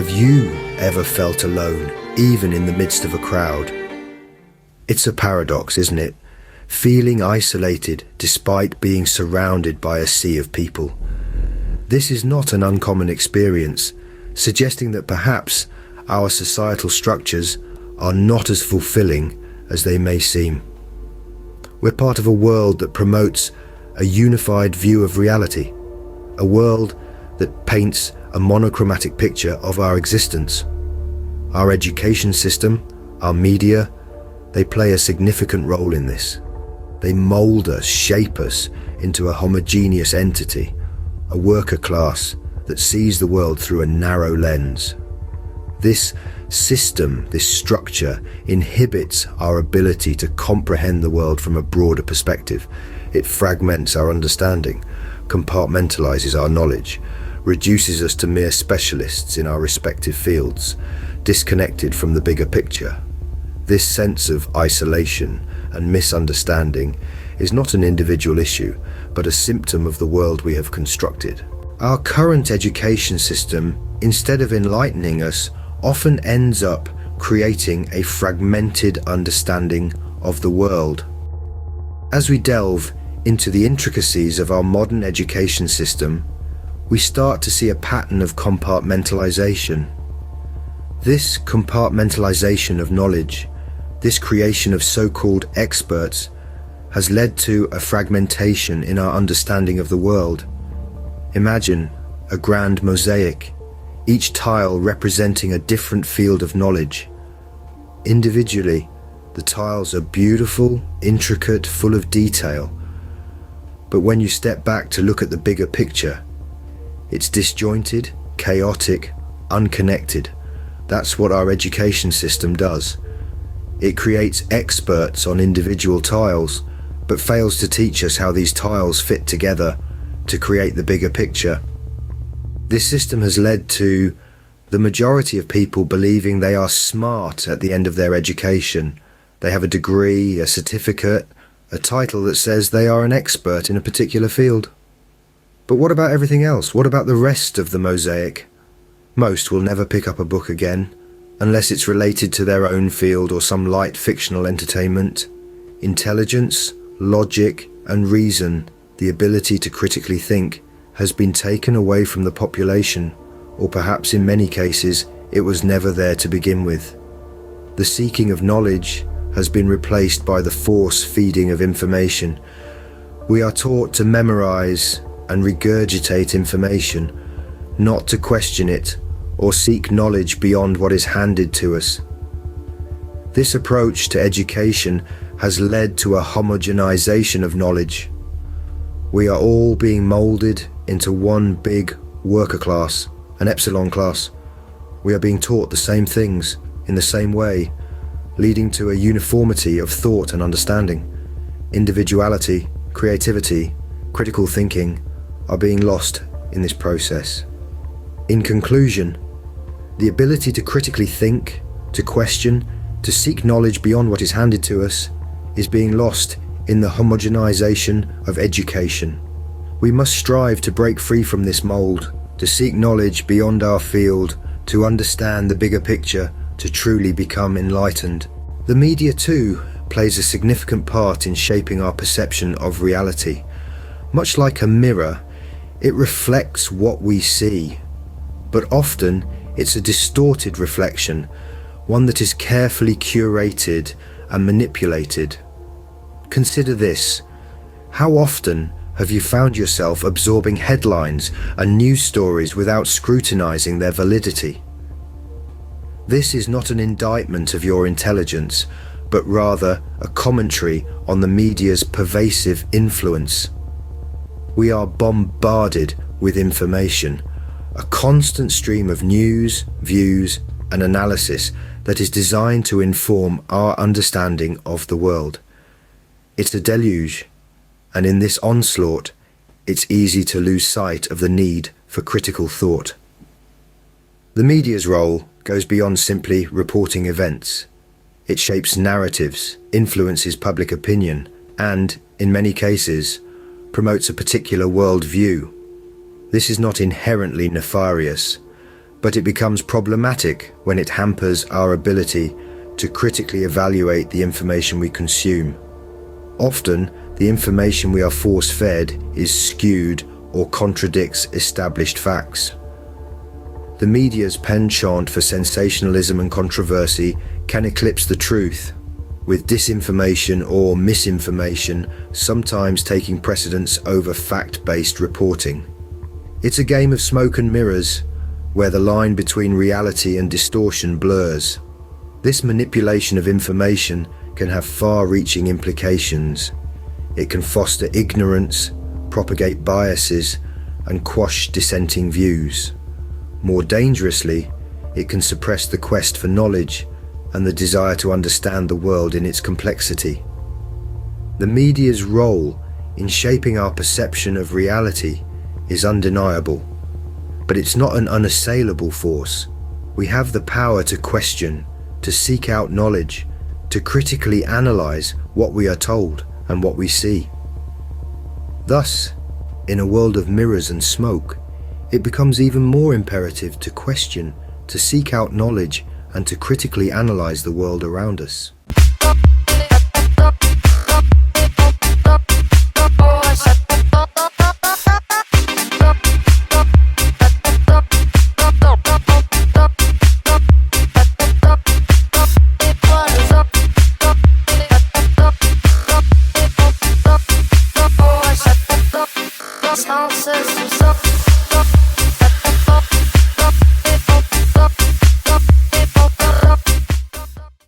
Have you ever felt alone, even in the midst of a crowd? It's a paradox, isn't it? Feeling isolated despite being surrounded by a sea of people. This is not an uncommon experience, suggesting that perhaps our societal structures are not as fulfilling as they may seem. We're part of a world that promotes a unified view of reality, a world that paints a monochromatic picture of our existence. Our education system, our media, they play a significant role in this. They mold us, shape us into a homogeneous entity, a worker class that sees the world through a narrow lens. This system, this structure, inhibits our ability to comprehend the world from a broader perspective. It fragments our understanding, compartmentalizes our knowledge, reduces us to mere specialists in our respective fields, disconnected from the bigger picture. This sense of isolation and misunderstanding is not an individual issue, but a symptom of the world we have constructed. Our current education system, instead of enlightening us, often ends up creating a fragmented understanding of the world. As we delve into the intricacies of our modern education system, we start to see a pattern of compartmentalization. This compartmentalization of knowledge, this creation of so-called experts, has led to a fragmentation in our understanding of the world. Imagine a grand mosaic, each tile representing a different field of knowledge. Individually, the tiles are beautiful, intricate, full of detail. But when you step back to look at the bigger picture, it's disjointed, chaotic, unconnected. That's what our education system does. It creates experts on individual tiles, but fails to teach us how these tiles fit together to create the bigger picture. This system has led to the majority of people believing they are smart at the end of their education. They have a degree, a certificate, a title that says they are an expert in a particular field. But what about everything else? What about the rest of the mosaic? Most will never pick up a book again, unless it's related to their own field or some light fictional entertainment. Intelligence, logic, and reason, the ability to critically think, has been taken away from the population, or perhaps in many cases, it was never there to begin with. The seeking of knowledge has been replaced by the force-feeding of information. We are taught to memorize and regurgitate information, not to question it or seek knowledge beyond what is handed to us. This approach to education has led to a homogenization of knowledge. We are all being molded into one big worker class, an epsilon class. We are being taught the same things in the same way, leading to a uniformity of thought and understanding. Individuality, creativity, critical thinking are being lost in this process. In conclusion, the ability to critically think, to question, to seek knowledge beyond what is handed to us is being lost in the homogenization of education. We must strive to break free from this mold, to seek knowledge beyond our field, to understand the bigger picture, to truly become enlightened. The media too plays a significant part in shaping our perception of reality. Much like a mirror, it reflects what we see, but often it's a distorted reflection, one that is carefully curated and manipulated. Consider this. How often have you found yourself absorbing headlines and news stories without scrutinizing their validity? This is not an indictment of your intelligence, but rather a commentary on the media's pervasive influence. We are bombarded with information, a constant stream of news, views, and analysis that is designed to inform our understanding of the world. It's a deluge, and in this onslaught, it's easy to lose sight of the need for critical thought. The media's role goes beyond simply reporting events. It shapes narratives, influences public opinion, and, in many cases, promotes a particular worldview. This is not inherently nefarious, But it becomes problematic when it hampers our ability to critically evaluate the information we consume. Often, the information we are force-fed is skewed or contradicts established facts. The media's penchant for sensationalism and controversy can eclipse the truth, with disinformation or misinformation sometimes taking precedence over fact-based reporting. It's a game of smoke and mirrors, where the line between reality and distortion blurs. This manipulation of information can have far-reaching implications. It can foster ignorance, propagate biases, and quash dissenting views. More dangerously, it can suppress the quest for knowledge and the desire to understand the world in its complexity. The media's role in shaping our perception of reality is undeniable, but it's not an unassailable force. We have the power to question, to seek out knowledge, to critically analyze what we are told and what we see. Thus, in a world of mirrors and smoke, it becomes even more imperative to question, to seek out knowledge, and to critically analyze the world around us.